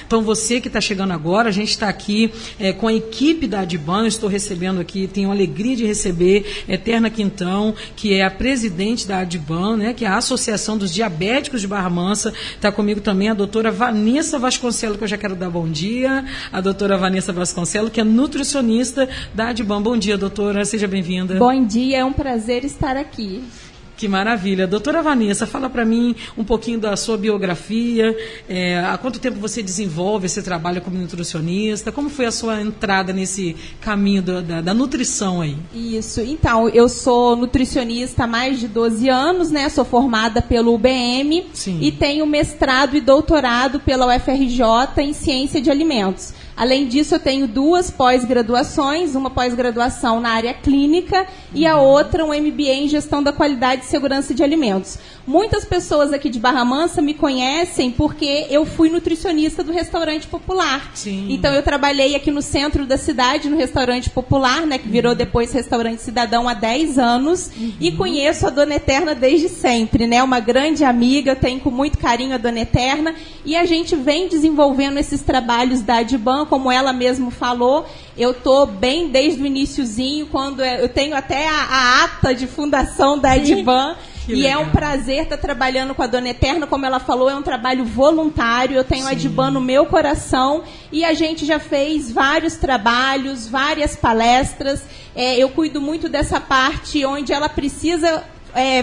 Então, você que está chegando agora, a gente está aqui com a equipe da Adban. Estou recebendo aqui, tenho a alegria de receber Eterna Quintão, que é a presidente da Adban, né, que é a Associação dos Diabéticos de Barra Mansa. Está comigo também a doutora Vanessa Vasconcelos, que eu já quero dar bom dia. A doutora Vanessa Vasconcelos, que é nutricionista da Adban. Bom dia, doutora, seja bem-vinda. Bom dia, é um prazer estar aqui. Que maravilha. Doutora Vanessa, fala para mim um pouquinho da sua biografia, há quanto tempo você desenvolve esse trabalho como nutricionista, como foi a sua entrada nesse caminho da nutrição aí? Isso, então, eu sou nutricionista há mais de 12 anos, né? Sou formada pelo UBM. Sim. E tenho mestrado e doutorado pela UFRJ em Ciência de Alimentos. Além disso, eu tenho 2 pós-graduações, uma pós-graduação na área clínica e a outra um MBA em Gestão da Qualidade e Segurança de Alimentos. Muitas pessoas aqui de Barra Mansa me conhecem porque eu fui nutricionista do Restaurante Popular. Sim. Então, eu trabalhei aqui no centro da cidade, no Restaurante Popular, né, que virou depois Restaurante Cidadão há 10 anos, e conheço a Dona Eterna desde sempre, né, uma grande amiga, eu tenho com muito carinho a Dona Eterna, e a gente vem desenvolvendo esses trabalhos da Adban, como ela mesmo falou. Eu estou bem desde o iniciozinho, quando eu tenho até a ata de fundação da Adban. E legal. É um prazer estar trabalhando com a Dona Eterna, como ela falou, é um trabalho voluntário, eu tenho a Adban no meu coração, e a gente já fez vários trabalhos, várias palestras, eu cuido muito dessa parte onde ela precisa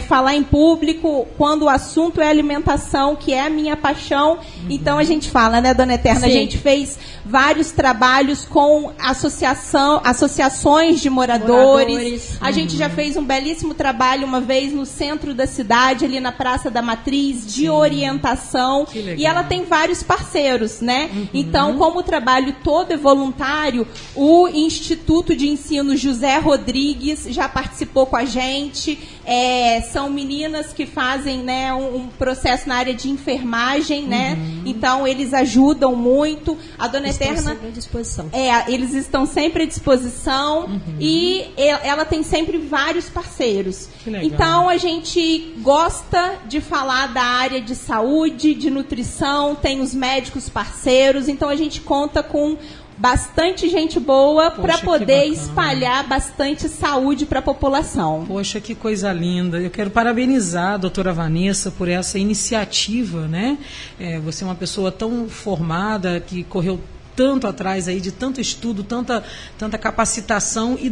falar em público, quando o assunto é alimentação, que é a minha paixão. Então a gente fala, né, Dona Eterna? Sim. A gente fez vários trabalhos com associações de moradores. A gente já fez um belíssimo trabalho uma vez no centro da cidade, ali na Praça da Matriz, de orientação. E ela tem vários parceiros, né? Então, como o trabalho todo é voluntário, o Instituto de Ensino José Rodrigues já participou com a gente. São meninas que fazem, né, um processo na área de enfermagem, né? Então, eles ajudam muito. A Dona Eterna, sempre à disposição. Eles estão sempre à disposição e ela tem sempre vários parceiros. Então, a gente gosta de falar da área de saúde, de nutrição, tem os médicos parceiros, então a gente conta com bastante gente boa para poder espalhar bastante saúde para a população. Poxa, que coisa linda. Eu quero parabenizar a doutora Vanessa por essa iniciativa, né? Você é uma pessoa tão formada, que correu tanto atrás aí, de tanto estudo, tanta capacitação, e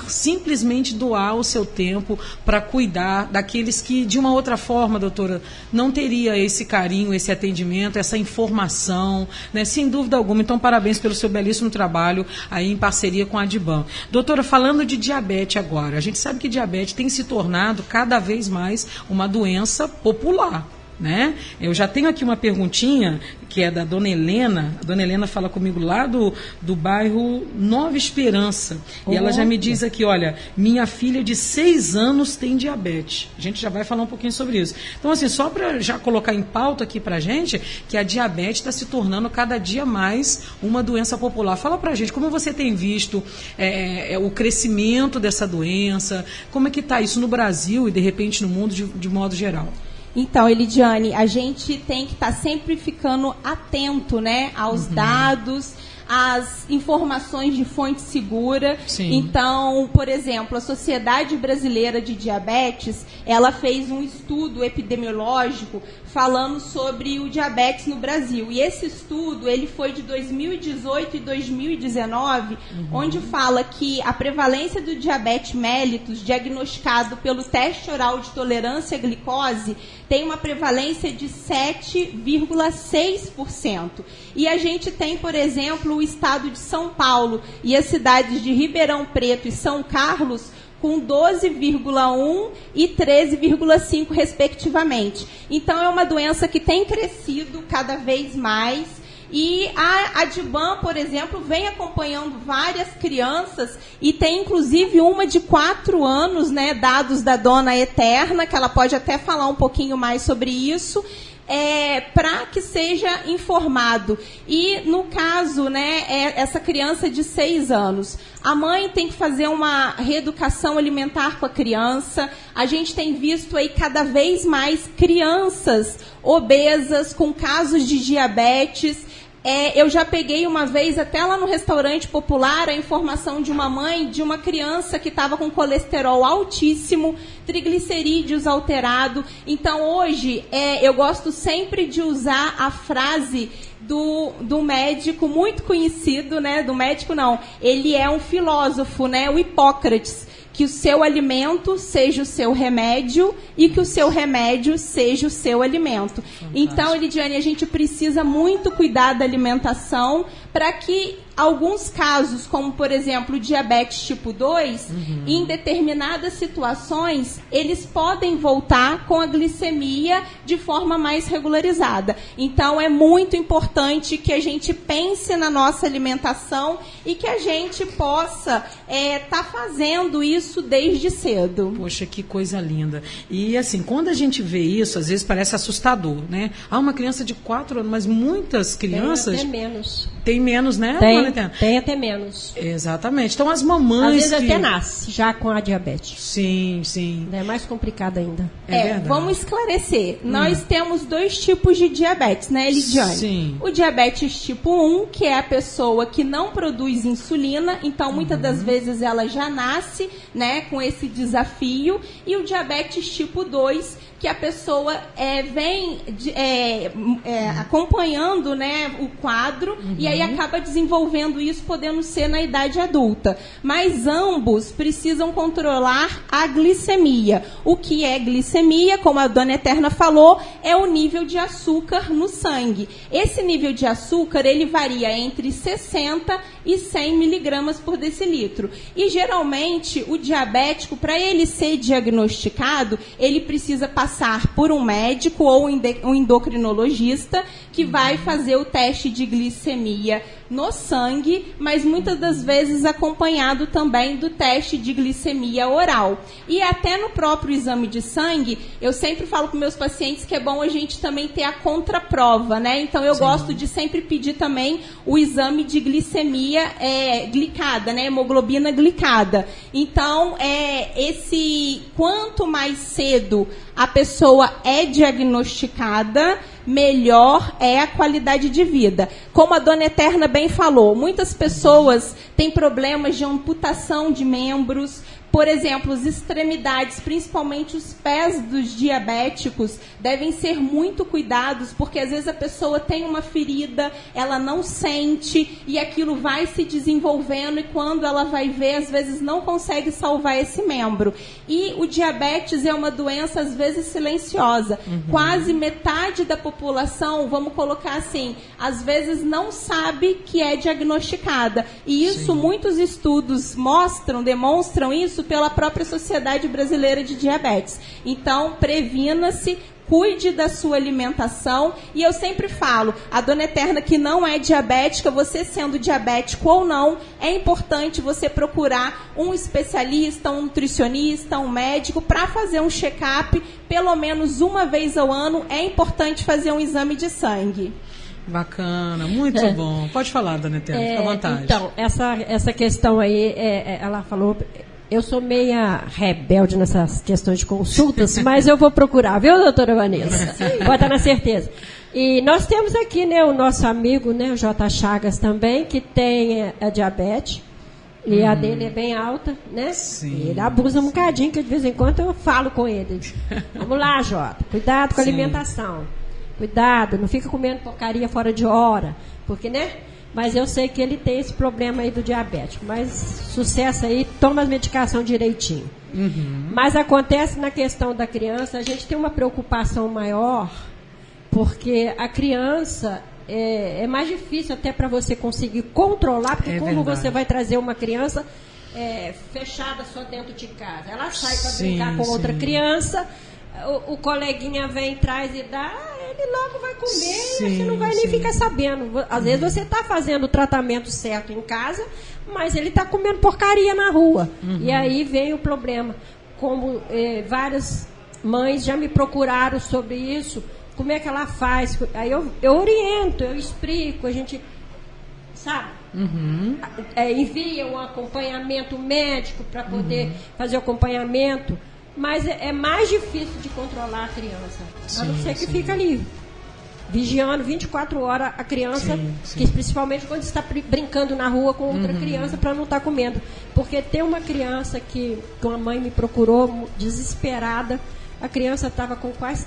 simplesmente doar o seu tempo para cuidar daqueles que, de uma outra forma, doutora, não teria esse carinho, esse atendimento, essa informação, né? Sem dúvida alguma. Então, parabéns pelo seu belíssimo trabalho aí em parceria com a Adban. Doutora, falando de diabetes agora, a gente sabe que diabetes tem se tornado cada vez mais uma doença popular, né? Eu já tenho aqui uma perguntinha, que é da Dona Helena. A Dona Helena fala comigo lá do bairro Nova Esperança. E ela já me diz aqui, olha, minha filha de 6 anos tem diabetes. A gente já vai falar um pouquinho sobre isso. Então, assim, só para já colocar em pauta aqui para a gente, que a diabetes está se tornando cada dia mais uma doença popular. Fala para a gente, como você tem visto o crescimento dessa doença, como é que está isso no Brasil e, de repente, no mundo de modo geral? Então, Elidiane, a gente tem que estar sempre ficando atento, né, aos dados, às informações de fonte segura. Sim. Então, por exemplo, a Sociedade Brasileira de Diabetes, ela fez um estudo epidemiológico falando sobre o diabetes no Brasil. E esse estudo, ele foi de 2018 e 2019, onde fala que a prevalência do diabetes mellitus, diagnosticado pelo teste oral de tolerância à glicose, tem uma prevalência de 7,6%. E a gente tem, por exemplo, o estado de São Paulo e as cidades de Ribeirão Preto e São Carlos, com 12,1% e 13,5%, respectivamente. Então, é uma doença que tem crescido cada vez mais. E a Adban, por exemplo, vem acompanhando várias crianças e tem, inclusive, uma de 4 anos, né, dados da Dona Eterna, que ela pode até falar um pouquinho mais sobre isso, para que seja informado. E, no caso, né, essa criança de 6 anos, a mãe tem que fazer uma reeducação alimentar com a criança. A gente tem visto aí cada vez mais crianças obesas, com casos de diabetes. Eu já peguei uma vez, até lá no restaurante popular, a informação de uma mãe de uma criança que estava com colesterol altíssimo, triglicerídeos alterado. Então, hoje, eu gosto sempre de usar a frase do médico muito conhecido, né? Do médico não, ele é um filósofo, né? O Hipócrates. Que o seu alimento seja o seu remédio e que o seu remédio seja o seu alimento. Fantástico. Então, Elidiane, a gente precisa muito cuidar da alimentação para que alguns casos, como, por exemplo, o diabetes tipo 2, em determinadas situações, eles podem voltar com a glicemia de forma mais regularizada. Então, é muito importante que a gente pense na nossa alimentação e que a gente possa tá fazendo isso desde cedo. Poxa, que coisa linda. E, assim, quando a gente vê isso, às vezes parece assustador, né? Uma criança de 4 anos, mas muitas crianças... Tem até menos. Tem menos, né? Tem até menos. Exatamente. Então, as mamães... Às vezes até nasce já com a diabetes. Sim, sim. É mais complicado ainda. Vamos esclarecer. Nós temos 2 tipos de diabetes, né, Elidiane? Sim. O diabetes tipo 1, que é a pessoa que não produz insulina, então muitas das vezes ela já nasce, né, com esse desafio. E o diabetes tipo 2, que a pessoa vem acompanhando, né, o quadro e aí acaba desenvolvendo isso, podendo ser na idade adulta. Mas ambos precisam controlar a glicemia. O que é glicemia, como a Dona Eterna falou, é o nível de açúcar no sangue. Esse nível de açúcar, ele varia entre 60 e 100 miligramas por decilitro. E, geralmente, o diabético, para ele ser diagnosticado, ele precisa passar por um médico ou um endocrinologista que vai fazer o teste de glicemia no sangue, mas muitas das vezes acompanhado também do teste de glicemia oral. E até no próprio exame de sangue, eu sempre falo com meus pacientes que é bom a gente também ter a contraprova, né? Então eu gosto de sempre pedir também o exame de glicemia glicada, né? Hemoglobina glicada. Então, quanto mais cedo a pessoa é diagnosticada, melhor é a qualidade de vida. Como a Dona Eterna bem falou, muitas pessoas têm problemas de amputação de membros. Por exemplo, as extremidades, principalmente os pés dos diabéticos, devem ser muito cuidados, porque às vezes a pessoa tem uma ferida, ela não sente, e aquilo vai se desenvolvendo, e quando ela vai ver, às vezes não consegue salvar esse membro. E o diabetes é uma doença, às vezes, silenciosa. Quase metade da população, vamos colocar assim, às vezes não sabe que é diagnosticada. E isso, muitos estudos demonstram isso pela própria Sociedade Brasileira de Diabetes. Então, previna-se, cuide da sua alimentação. E eu sempre falo, a Dona Eterna que não é diabética, você sendo diabético ou não, é importante você procurar um especialista, um nutricionista, um médico, para fazer um check-up, pelo menos uma vez ao ano. É importante fazer um exame de sangue. Bacana, muito bom. Pode falar, Dona Eterna, fica à vontade. Então, essa questão aí, ela falou... Eu sou meia rebelde nessas questões de consultas, mas eu vou procurar, viu, doutora Vanessa? Pode estar na certeza. E nós temos aqui, né, o nosso amigo, né, o J. Chagas também, que tem a diabetes, e a dele é bem alta, né? Sim. Ele abusa um bocadinho, que de vez em quando eu falo com ele. Vamos lá, Jota, cuidado com a alimentação. Cuidado, não fica comendo porcaria fora de hora, porque, né? Mas eu sei que ele tem esse problema aí do diabético. Mas sucesso aí, toma as medicações direitinho. Mas acontece na questão da criança, a gente tem uma preocupação maior, porque a criança é mais difícil até para você conseguir controlar, porque como você vai trazer uma criança fechada só dentro de casa? Ela sai para brincar com outra criança, o coleguinha vem, traz e dá... ele logo vai comer e você não vai nem ficar sabendo. Às vezes você está fazendo o tratamento certo em casa, mas ele está comendo porcaria na rua. E aí vem o problema. Como várias mães já me procuraram sobre isso, como é que ela faz? Aí eu oriento, eu explico, a gente, sabe? Envia um acompanhamento médico para poder fazer o acompanhamento. Mas é mais difícil de controlar a criança. A não ser que fica ali. vigiando 24 horas a criança, que principalmente quando está brincando na rua com outra criança, para não estar comendo. Porque tem uma criança que uma mãe me procurou desesperada, a criança estava com quase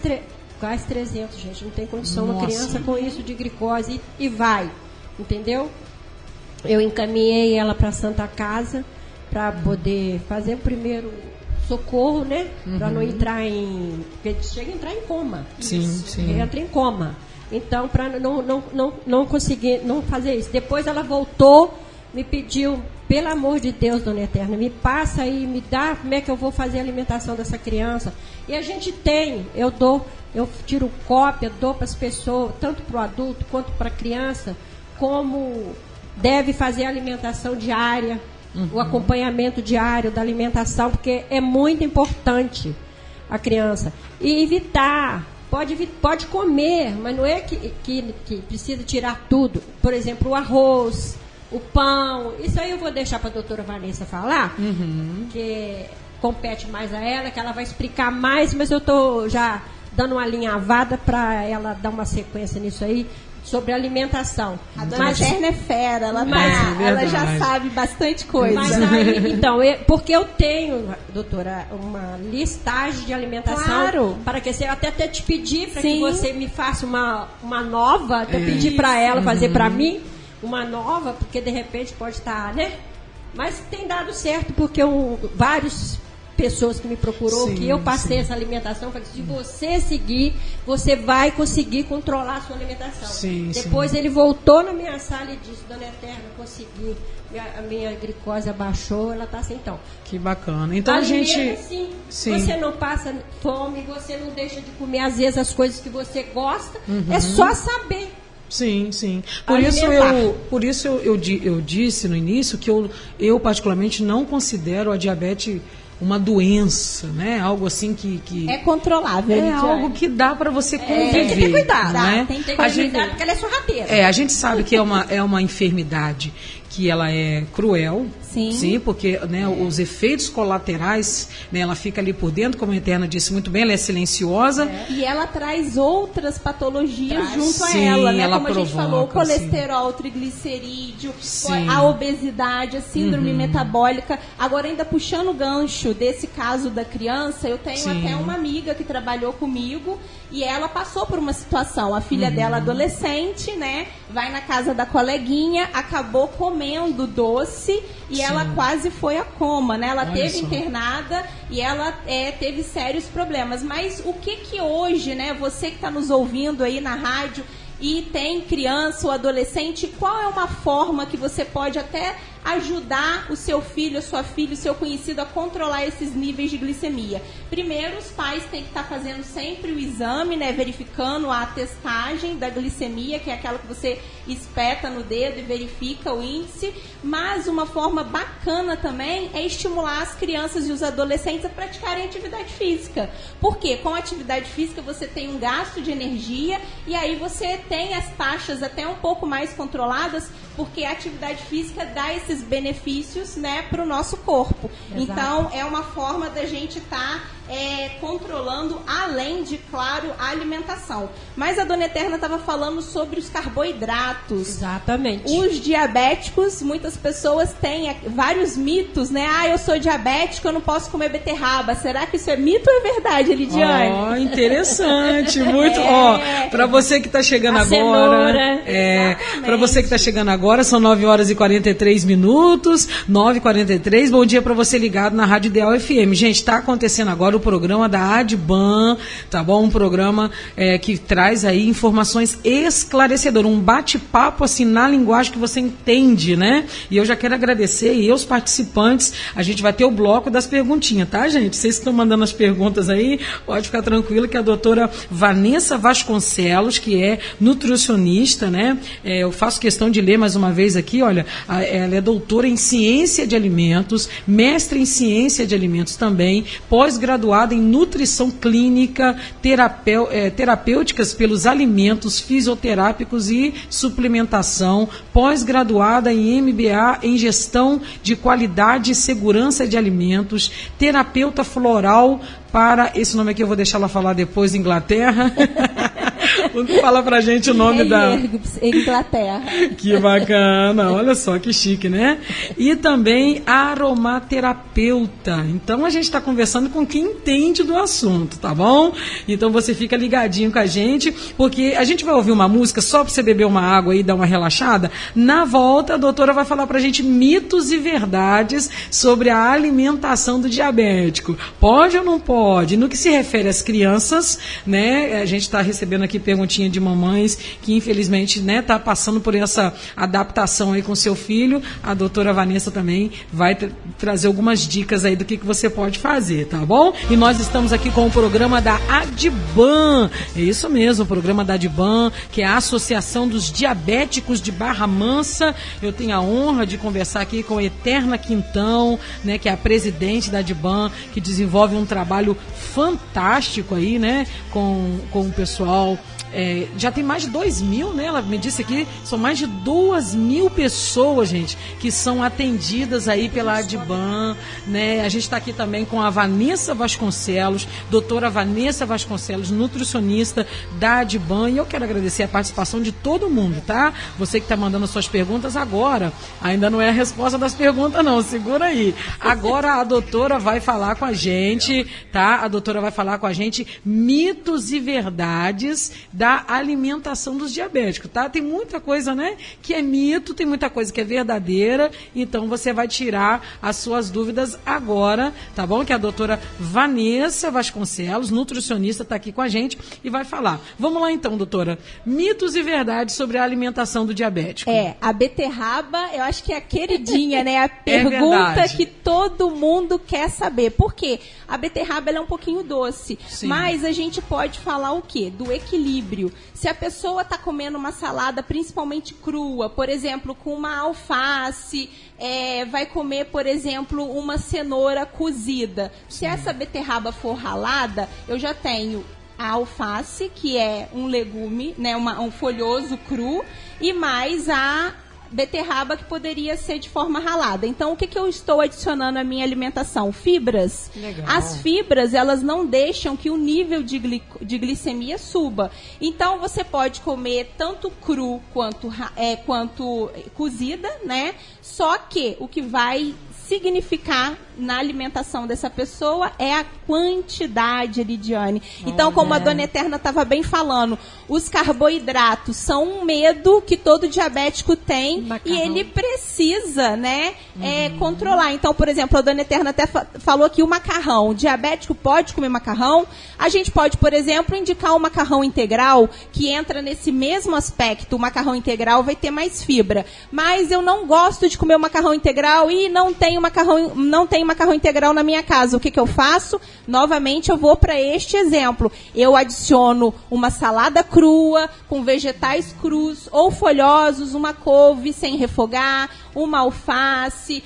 300, gente, não tem condição. Nossa. Uma criança com isso de glicose e vai, entendeu? Eu encaminhei ela para a Santa Casa para poder fazer o primeiro socorro, né? Para não entrar porque chega a entrar em coma. Sim. Entra em coma. Então, para não conseguir não fazer isso. Depois ela voltou, me pediu, pelo amor de Deus, Dona Eterna, me passa aí, me dá como é que eu vou fazer a alimentação dessa criança. E a gente tem, eu tiro cópia, dou para as pessoas, tanto para o adulto quanto para a criança, como deve fazer a alimentação diária, o acompanhamento diário da alimentação, porque é muito importante a criança. E evitar, pode comer, mas não é que precisa tirar tudo. Por exemplo, o arroz, o pão, isso aí eu vou deixar para a doutora Vanessa falar, que compete mais a ela, que ela vai explicar mais, mas eu estou já dando uma alinhavada para ela dar uma sequência nisso aí, sobre alimentação. A Dona Eterna é fera, ela já sabe bastante coisa. Mas aí, então, porque eu tenho, doutora, uma listagem de alimentação. Claro. Para que eu até te pedir para que você me faça uma nova, até pedir para ela fazer para mim uma nova, porque de repente pode estar, né? Mas tem dado certo, porque vários pessoas que me procurou, que eu passei essa alimentação, falei, se você seguir, você vai conseguir controlar a sua alimentação. Depois ele voltou na minha sala e disse, Dona Eterna, consegui, a minha glicose abaixou, ela está assim, então. Que bacana. Então a gente... Assim, você não passa fome, você não deixa de comer, às vezes, as coisas que você gosta, é só saber. Sim. Por isso eu disse no início que eu particularmente não considero a diabetes uma doença, né? Algo assim que é controlável. É algo que dá para você conviver. Tem que ter cuidado, né? Tem que ter cuidado, porque ela é sorrateira. A gente sabe que é uma enfermidade que ela é cruel, sim, porque, né, os efeitos colaterais, né, ela fica ali por dentro, como a Eterna disse muito bem, ela é silenciosa. E ela traz outras patologias junto a ela, né? Ela como provoca, a gente falou, o colesterol, o triglicerídeo, a obesidade, a síndrome metabólica. Agora, ainda puxando o gancho desse caso da criança, eu tenho até uma amiga que trabalhou comigo e ela passou por uma situação, a filha dela adolescente, né, vai na casa da coleguinha, acabou comendo doce e ela quase foi a coma, né? Ela teve internada e ela teve sérios problemas. Mas o que hoje, né, você que está nos ouvindo aí na rádio e tem criança ou adolescente, qual é uma forma que você pode até ajudar o seu filho, a sua filha, o seu conhecido a controlar esses níveis de glicemia? Primeiro, os pais têm que estar fazendo sempre o exame, né, verificando a testagem da glicemia, que é aquela que você espeta no dedo e verifica o índice. Mas uma forma bacana também é estimular as crianças e os adolescentes a praticarem atividade física. Por quê? Com a atividade física você tem um gasto de energia e aí você tem as taxas até um pouco mais controladas, porque a atividade física dá esses benefícios, né, para o nosso corpo. Exato. Então, é uma forma da gente estar controlando, além de, claro, a alimentação. Mas a Dona Eterna estava falando sobre os carboidratos. Exatamente. Os diabéticos, muitas pessoas têm vários mitos, né? Eu sou diabético, eu não posso comer beterraba. Será que isso é mito ou é verdade, Lidiane? Interessante. Muito. Para você que está chegando agora. Para você que está chegando agora, são 9h43. 9h43. Bom dia para você ligado na Rádio Ideal FM. Gente, está acontecendo agora o programa da Adban, tá bom? Um programa que traz aí informações esclarecedoras, um bate-papo assim na linguagem que você entende, né? E eu já quero agradecer e os participantes, a gente vai ter o bloco das perguntinhas, tá, gente? Vocês que estão mandando as perguntas aí, pode ficar tranquilo que a doutora Vanessa Vasconcelos, que é nutricionista, né? Eu faço questão de ler mais uma vez aqui, olha, ela é doutora em ciência de alimentos, mestre em ciência de alimentos também, pós-graduada em nutrição clínica, terapêuticas pelos alimentos, fisioterápicos e suplementação, pós-graduada em MBA em gestão de qualidade e segurança de alimentos, terapeuta floral para, esse nome aqui eu vou deixar ela falar depois, Inglaterra, Fala pra gente o nome da... Inglaterra. Que bacana, olha só que chique, né? E também aromaterapeuta. Então a gente está conversando com quem entende do assunto, tá bom? Então você fica ligadinho com a gente, porque a gente vai ouvir uma música só para você beber uma água e dar uma relaxada. Na volta, a doutora vai falar pra gente mitos e verdades sobre a alimentação do diabético. Pode ou não pode? No que se refere às crianças, né? A gente está recebendo aqui perguntinha de mamães que infelizmente, né, tá passando por essa adaptação aí com seu filho. A doutora Vanessa também vai trazer algumas dicas aí do que você pode fazer, tá bom? E nós estamos aqui com o programa da Adban. É isso mesmo, o programa da Adban, que é a Associação dos Diabéticos de Barra Mansa. Eu tenho a honra de conversar aqui com a Eterna Quintão, né, que é a presidente da Adban, que desenvolve um trabalho fantástico aí, né, com o pessoal. Já tem mais de 2.000, né? Ela me disse aqui, são mais de 2.000 pessoas, gente, que são atendidas aí pela Adban, né? A gente está aqui também com a Vanessa Vasconcelos, doutora Vanessa Vasconcelos, nutricionista da Adban, e eu quero agradecer a participação de todo mundo, tá? Você que está mandando suas perguntas agora, ainda não é a resposta das perguntas não, segura aí. Agora a doutora vai falar com a gente, tá? A doutora vai falar com a gente mitos e verdades da alimentação dos diabéticos, tá? Tem muita coisa, né, que é mito, tem muita coisa que é verdadeira, então você vai tirar as suas dúvidas agora, tá bom? Que a doutora Vanessa Vasconcelos, nutricionista, tá aqui com a gente e vai falar. Vamos lá então, doutora. Mitos e verdades sobre a alimentação do diabético. A beterraba, eu acho que é a queridinha, né? A pergunta que todo mundo quer saber. Por quê? A beterraba ela é um pouquinho doce, sim, mas a gente pode falar o quê? Do equilíbrio. Se a pessoa está comendo uma salada, principalmente crua, por exemplo, com uma alface, vai comer, por exemplo, uma cenoura cozida. Se essa beterraba for ralada, eu já tenho a alface, que é um legume, né, um folhoso cru, e mais a beterraba, que poderia ser de forma ralada. Então, o que eu estou adicionando à minha alimentação? Fibras. Legal. As fibras, elas não deixam que o nível de glicemia suba. Então, você pode comer tanto cru quanto cozida, né? Só que o que vai significar na alimentação dessa pessoa é a quantidade, Lidiane. Então, como a dona Eterna estava bem falando, os carboidratos são um medo que todo diabético tem, macarrão, e ele precisa, né, controlar. Então, por exemplo, a dona Eterna até falou aqui o macarrão. O diabético pode comer macarrão. A gente pode, por exemplo, indicar o macarrão integral, que entra nesse mesmo aspecto. O macarrão integral vai ter mais fibra. Mas eu não gosto de comer o macarrão integral e não tenho macarrão integral na minha casa. O que eu faço? Novamente, eu vou para este exemplo. Eu adiciono uma salada crua, com vegetais crus ou folhosos, uma couve sem refogar, uma alface,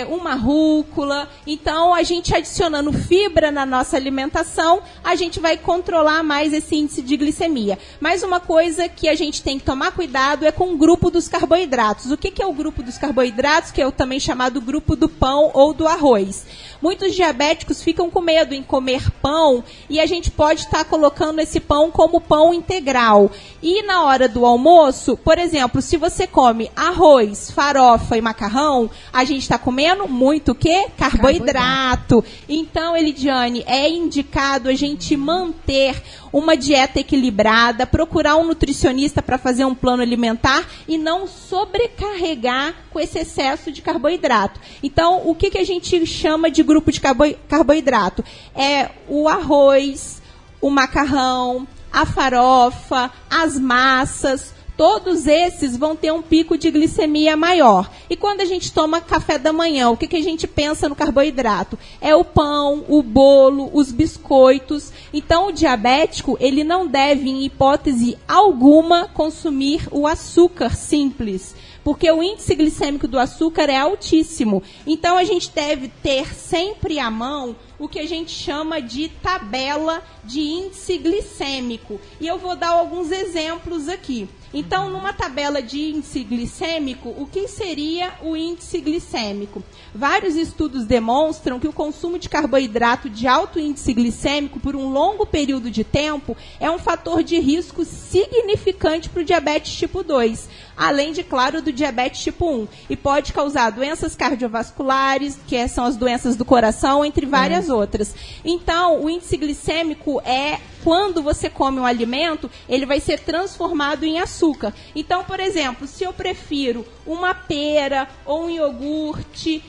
uma rúcula. Então, a gente adicionando fibra na nossa alimentação, a gente vai controlar mais esse índice de glicemia. Mas uma coisa que a gente tem que tomar cuidado é com o grupo dos carboidratos. O que é o grupo dos carboidratos? Que é o também chamado grupo do pão ou do arroz. Muitos diabéticos ficam com medo em comer pão, e a gente pode estar colocando esse pão como pão integral. E na hora do almoço, por exemplo, se você come arroz, farofa e macarrão, a gente está comendo muito o quê? Carboidrato. Então, Elidiane, é indicado a gente manter uma dieta equilibrada, procurar um nutricionista para fazer um plano alimentar e não sobrecarregar com esse excesso de carboidrato. Então, o que a gente chama de grupo de carboidrato? É o arroz, o macarrão, a farofa, as massas. Todos esses vão ter um pico de glicemia maior. E quando a gente toma café da manhã, o que a gente pensa no carboidrato? É o pão, o bolo, os biscoitos. Então, o diabético, ele não deve, em hipótese alguma, consumir o açúcar simples, porque o índice glicêmico do açúcar é altíssimo. Então, a gente deve ter sempre à mão o que a gente chama de tabela de índice glicêmico. E eu vou dar alguns exemplos aqui. Então, numa tabela de índice glicêmico, o que seria o índice glicêmico? Vários estudos demonstram que o consumo de carboidrato de alto índice glicêmico por um longo período de tempo é um fator de risco significante para o diabetes tipo 2, além de, claro, do diabetes tipo 1. E pode causar doenças cardiovasculares, que são as doenças do coração, entre várias outras. Então, o índice glicêmico é quando você come um alimento, ele vai ser transformado em açúcar. Então, por exemplo, se eu prefiro uma pera ou um iogurte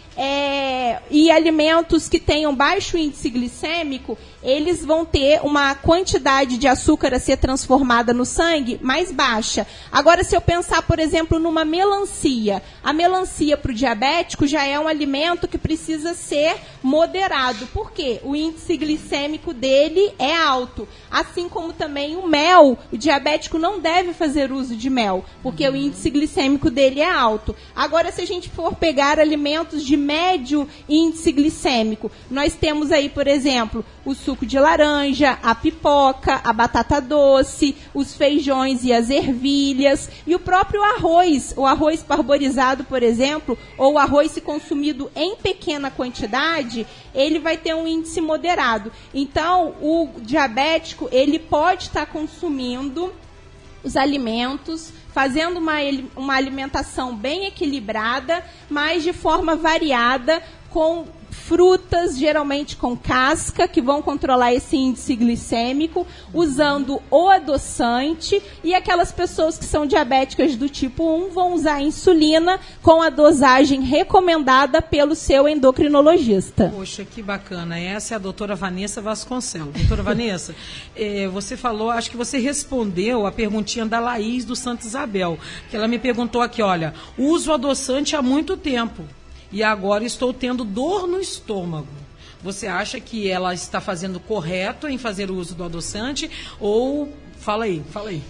e alimentos que tenham baixo índice glicêmico, eles vão ter uma quantidade de açúcar a ser transformada no sangue mais baixa. Agora, se eu pensar, por exemplo, numa melancia, a melancia para o diabético já é um alimento que precisa ser moderado. Por quê? O índice glicêmico dele é alto. Assim como também o mel, o diabético não deve fazer uso de mel, porque o índice glicêmico dele é alto. Agora, se a gente for pegar alimentos de médio índice glicêmico, nós temos aí, por exemplo, o suco de laranja, a pipoca, a batata doce, os feijões e as ervilhas, e o próprio arroz. O arroz parborizado, por exemplo, ou o arroz se consumido em pequena quantidade, ele vai ter um índice moderado. Então, o diabético, ele pode estar consumindo os alimentos, fazendo uma alimentação bem equilibrada, mas de forma variada, com frutas, geralmente com casca, que vão controlar esse índice glicêmico, usando o adoçante, e aquelas pessoas que são diabéticas do tipo 1 vão usar insulina com a dosagem recomendada pelo seu endocrinologista. Poxa, que bacana. Essa é a doutora Vanessa Vasconcelos. Doutora Vanessa, você falou, acho que você respondeu a perguntinha da Laís do Santa Isabel, que ela me perguntou aqui, olha, uso adoçante há muito tempo e agora estou tendo dor no estômago. Você acha que ela está fazendo correto em fazer o uso do adoçante ou... Fala aí.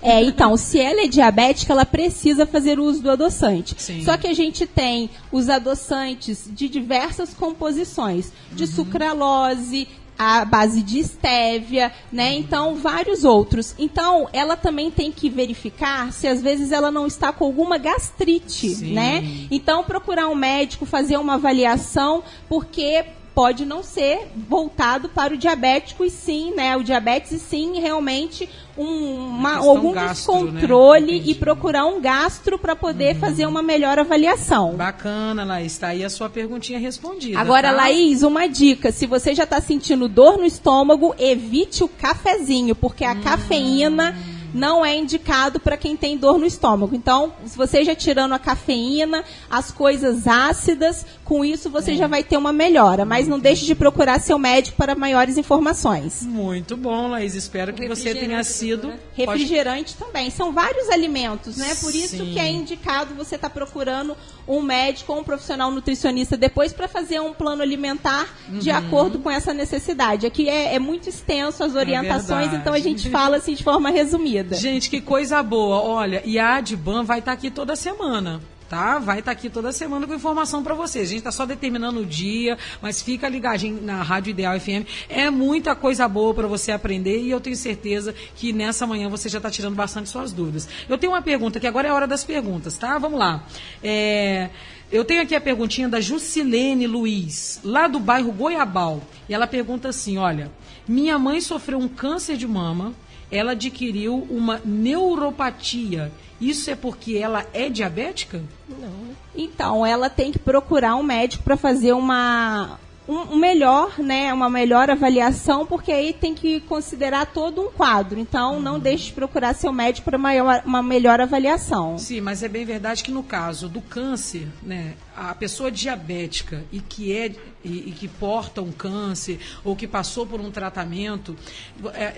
Então, se ela é diabética, ela precisa fazer o uso do adoçante. Sim. Só que a gente tem os adoçantes de diversas composições, de sucralose, a base de estévia, né? Então, vários outros. Então, ela também tem que verificar se às vezes ela não está com alguma gastrite, Sim. né? Então, procurar um médico, fazer uma avaliação, porque pode não ser voltado para o diabético e sim, né? O diabetes e sim, realmente algum descontrole, né? E procurar um gastro para poder fazer uma melhor avaliação. Bacana, Laís. Está aí a sua perguntinha respondida. Agora, tá? Laís, uma dica. Se você já está sentindo dor no estômago, evite o cafezinho, porque a cafeína não é indicado para quem tem dor no estômago. Então, se você já tirando a cafeína, as coisas ácidas, com isso você já vai ter uma melhora. Mas não deixe de procurar seu médico para maiores informações. Muito bom, Laís. Espero que você tenha sido... Refrigerante também. São vários alimentos, né? Por isso que é indicado você estar procurando um médico ou um profissional nutricionista depois para fazer um plano alimentar de acordo com essa necessidade. Aqui é muito extenso as orientações, então a gente fala assim de forma resumida. Gente, que coisa boa. Olha, e a Adban vai estar aqui toda semana. Tá? Vai estar aqui toda semana com informação para vocês. A gente está só determinando o dia, mas fica ligadinho na Rádio Ideal FM. É muita coisa boa para você aprender e eu tenho certeza que nessa manhã você já está tirando bastante suas dúvidas. Eu tenho uma pergunta, que agora é a hora das perguntas, tá? Vamos lá. Eu tenho aqui a perguntinha da Jusilene Luiz, lá do bairro Goiabal. E ela pergunta assim, olha, minha mãe sofreu um câncer de mama, ela adquiriu uma neuropatia. Isso é porque ela é diabética? Não. Então, ela tem que procurar um médico para fazer uma melhor avaliação, porque aí tem que considerar todo um quadro. Então, não deixe de procurar seu médico para uma melhor avaliação. Sim, mas é bem verdade que no caso do câncer, né, a pessoa diabética e que porta um câncer ou que passou por um tratamento,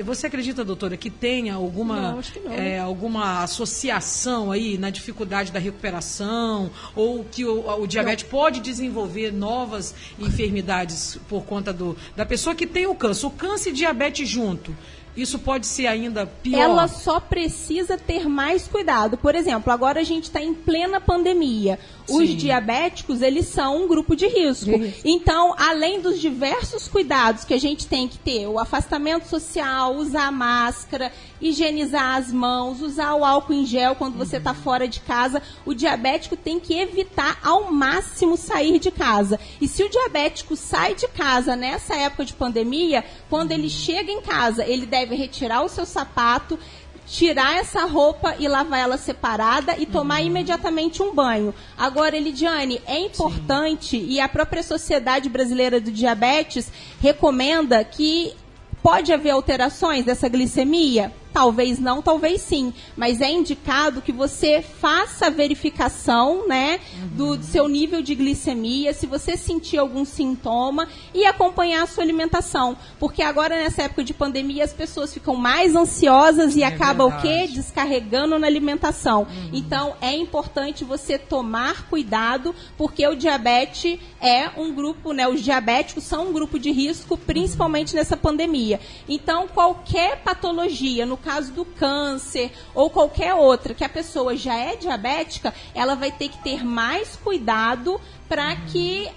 você acredita, doutora, que tenha alguma associação aí na dificuldade da recuperação ou que o diabetes pode desenvolver novas enfermidades por conta da pessoa que tem o câncer e diabetes junto? Isso pode ser ainda pior? Ela só precisa ter mais cuidado. Por exemplo, agora a gente está em plena pandemia. Sim. Os diabéticos, eles são um grupo de risco. Então, além dos diversos cuidados que a gente tem que ter, o afastamento social, usar máscara, higienizar as mãos, usar o álcool em gel quando você está fora de casa. O diabético tem que evitar ao máximo sair de casa. E se o diabético sai de casa nessa época de pandemia, quando ele chega em casa, ele deve retirar o seu sapato, tirar essa roupa e lavar ela separada e tomar imediatamente um banho. Agora, Elidiane, é importante, e a própria Sociedade Brasileira do Diabetes recomenda que pode haver alterações dessa glicemia? Talvez não, talvez sim. Mas é indicado que você faça a verificação, né, do seu nível de glicemia, se você sentir algum sintoma, e acompanhar a sua alimentação. Porque agora, nessa época de pandemia, as pessoas ficam mais ansiosas e acabam o quê? Descarregando na alimentação. Então, é importante você tomar cuidado, porque o diabetes é um grupo, né, os diabéticos são um grupo de risco, principalmente nessa pandemia. Então, qualquer patologia, no caso do câncer ou qualquer outra, que a pessoa já é diabética, ela vai ter que ter mais cuidado para que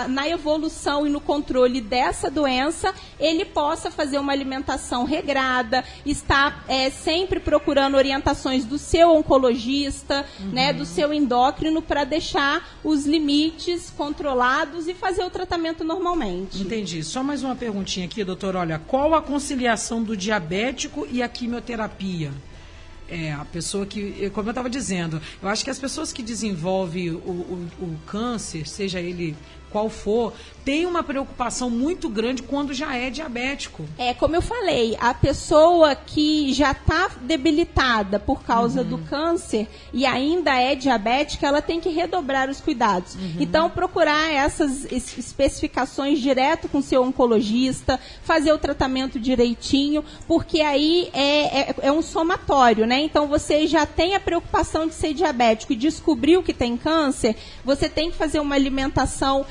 na evolução e no controle dessa doença, ele possa fazer uma alimentação regrada, estar sempre procurando orientações do seu oncologista, né, do seu endócrino, para deixar os limites controlados e fazer o tratamento normalmente. Entendi. Só mais uma perguntinha aqui, doutor. Olha, qual a conciliação do diabético e a quimioterapia? A pessoa que, como eu estava dizendo, eu acho que as pessoas que desenvolvem o câncer, seja ele qual for, tem uma preocupação muito grande quando já é diabético. Como eu falei, a pessoa que já está debilitada por causa do câncer e ainda é diabética, ela tem que redobrar os cuidados. Então, procurar essas especificações direto com o seu oncologista, fazer o tratamento direitinho, porque aí é um somatório, né? Então, você já tem a preocupação de ser diabético e descobriu que tem câncer, você tem que fazer uma alimentação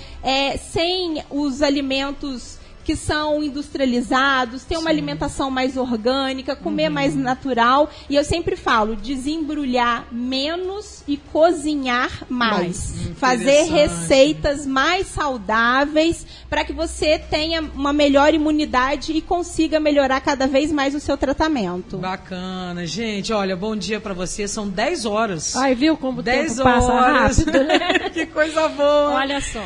sem os alimentos que são industrializados, ter uma alimentação mais orgânica, comer mais natural. E eu sempre falo, desembrulhar menos e cozinhar mais. Fazer receitas mais saudáveis para que você tenha uma melhor imunidade e consiga melhorar cada vez mais o seu tratamento. Bacana. Gente, olha, bom dia para você. São 10 horas. Ai, viu como o 10 tempo passa rápido, né? Que coisa boa. Olha só.